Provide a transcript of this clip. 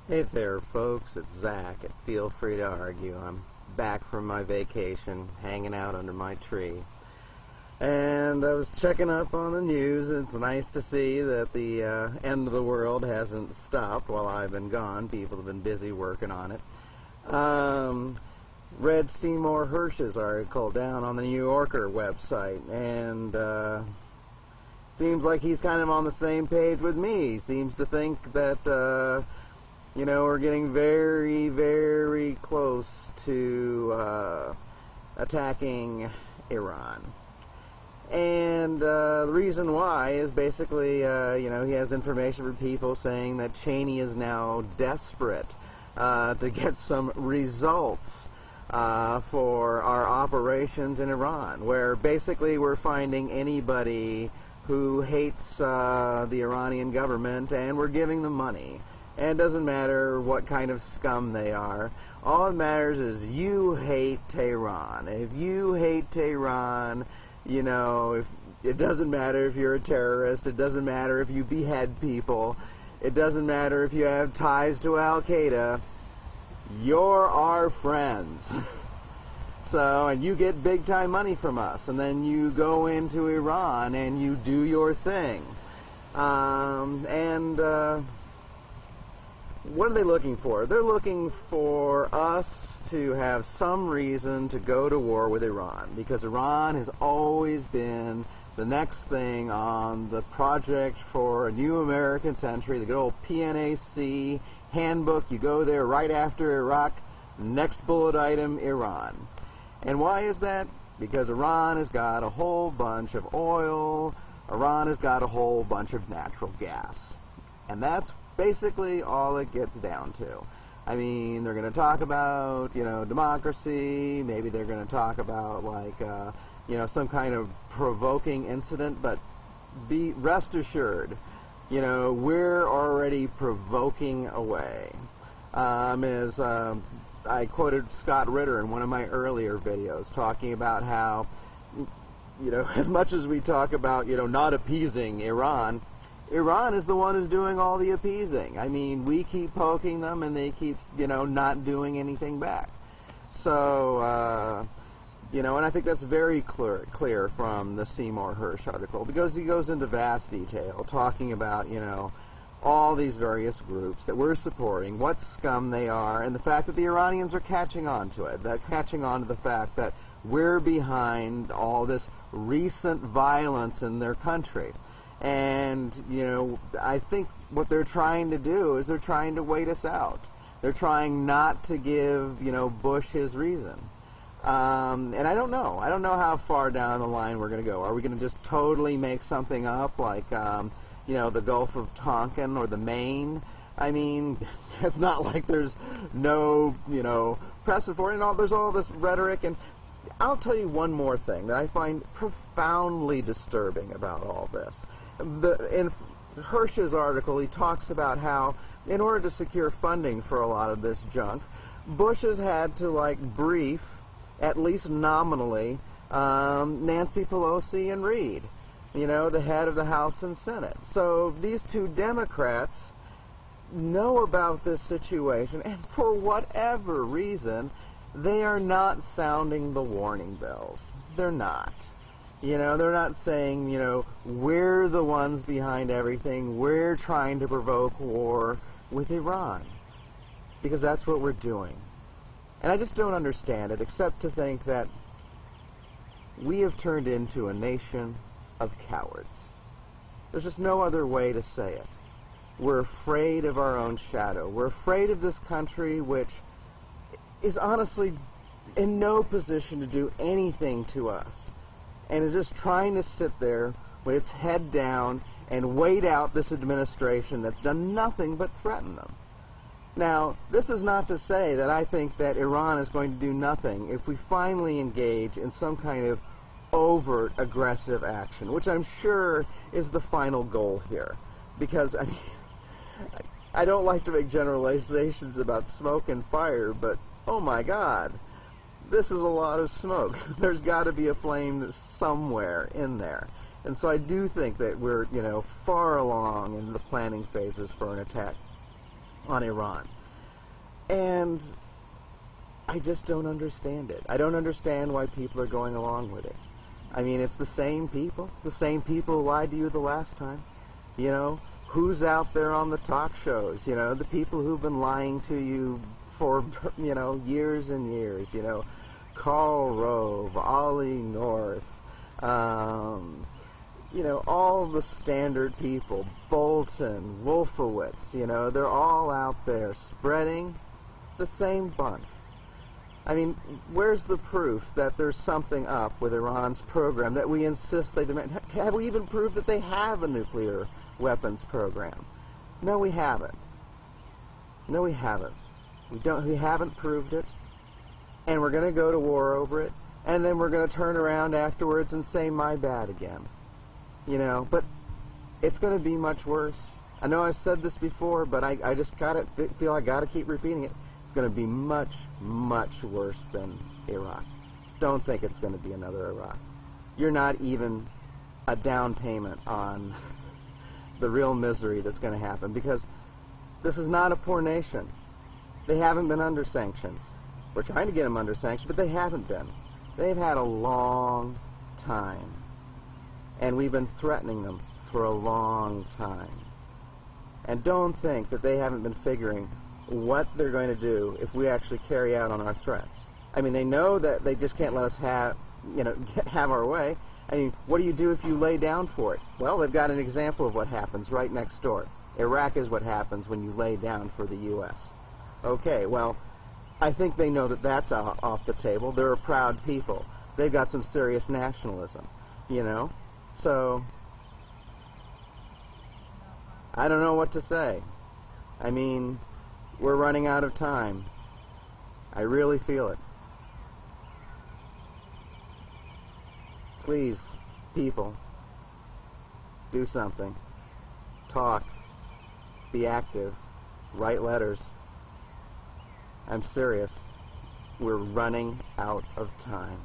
Hey there, folks. It's Zach, and feel free to argue. I'm back from my vacation, hanging out under my tree. And I was checking up on the news. It's nice to see that the end of the world hasn't stopped while I've been gone. People have been busy working on it. Read Seymour Hersh's article down on the New Yorker website, and seems like he's kind of on the same page with me. He seems to think that we're getting very, very close to attacking Iran. And the reason why is basically, he has information from people saying that Cheney is now desperate to get some results for our operations in Iran, where basically we're finding anybody who hates the Iranian government and we're giving them money. And it doesn't matter what kind of scum they are. All that matters is you hate Tehran. If you hate Tehran, if it doesn't matter if you're a terrorist, it doesn't matter if you behead people, it doesn't matter if you have ties to Al-Qaeda, you're our friends. And you get big time money from us, and then you go into Iran and you do your thing. What are they looking for? They're looking for us to have some reason to go to war with Iran, because Iran has always been the next thing on the project for a new American century, the good old PNAC handbook. You go there right after Iraq, next bullet item, Iran. And why is that? Because Iran has got a whole bunch of oil, Iran has got a whole bunch of natural gas. And that's basically all it gets down to. I mean, they're going to talk about, democracy, maybe they're going to talk about, some kind of provoking incident, but rest assured, we're already provoking away. As I quoted Scott Ritter in one of my earlier videos, talking about how, as much as we talk about, not appeasing Iran, Iran is the one who's doing all the appeasing. I mean, we keep poking them and they keep, not doing anything back. So, and I think that's very clear from the Seymour Hersh article, because he goes into vast detail talking about, all these various groups that we're supporting, what scum they are, and the fact that the Iranians are catching on to it. They're catching on to the fact that we're behind all this recent violence in their country. And, I think what they're trying to do is they're trying to wait us out. They're trying not to give, Bush his reason. And I don't know. I don't know how far down the line we're going to go. Are we going to just totally make something up like, the Gulf of Tonkin or the Maine? I mean, it's not like there's no, precedent for it. And there's all this rhetoric. And I'll tell you one more thing that I find profoundly disturbing about all this. In Hersh's article, he talks about how, in order to secure funding for a lot of this junk, Bush has had to, brief, at least nominally, Nancy Pelosi and Reid, the head of the House and Senate. So these two Democrats know about this situation, and for whatever reason, they are not sounding the warning bells. They're not. They're not saying, we're the ones behind everything. We're trying to provoke war with Iran. Because that's what we're doing. And I just don't understand it, except to think that we have turned into a nation of cowards. There's just no other way to say it. We're afraid of our own shadow. We're afraid of this country, which is honestly in no position to do anything to us, and is just trying to sit there with its head down and wait out this administration that's done nothing but threaten them. Now, this is not to say that I think that Iran is going to do nothing if we finally engage in some kind of overt aggressive action, which I'm sure is the final goal here. Because, I don't like to make generalizations about smoke and fire, but oh my God, this is a lot of smoke. There's got to be a flame somewhere in there. And so I do think that we're, far along in the planning phases for an attack on Iran. And I just don't understand it. I don't understand why people are going along with it. I mean, it's the same people. It's the same people who lied to you the last time. You know, who's out there on the talk shows? You know, the people who've been lying to you for, you know, years and years. You know, Karl Rove, Ollie North, you know, all the standard people, Bolton, Wolfowitz, you know, they're all out there spreading the same bunk. I mean, where's the proof that there's something up with Iran's program that we insist they demand? Have we even proved that they have a nuclear weapons program? No, we haven't. No, we haven't. We haven't proved it, and we're going to go to war over it, and then we're going to turn around afterwards and say, my bad again. You know, but it's going to be much worse. I know I've said this before, but I just feel I got to keep repeating it. It's going to be much, much worse than Iraq. Don't think it's going to be another Iraq. You're not even a down payment on the real misery that's going to happen, because this is not a poor nation. They haven't been under sanctions. We're trying to get them under sanctions, but they haven't been. They've had a long time. And we've been threatening them for a long time. And don't think that they haven't been figuring what they're going to do if we actually carry out on our threats. I mean, they know that they just can't let us have our way. I mean, what do you do if you lay down for it? Well, they've got an example of what happens right next door. Iraq is what happens when you lay down for the U.S. Okay, well, I think they know that that's off the table. They're a proud people. They've got some serious nationalism, you know? So, I don't know what to say. I mean, we're running out of time. I really feel it. Please, people, do something. Talk. Be active. Write letters. I'm serious. We're running out of time.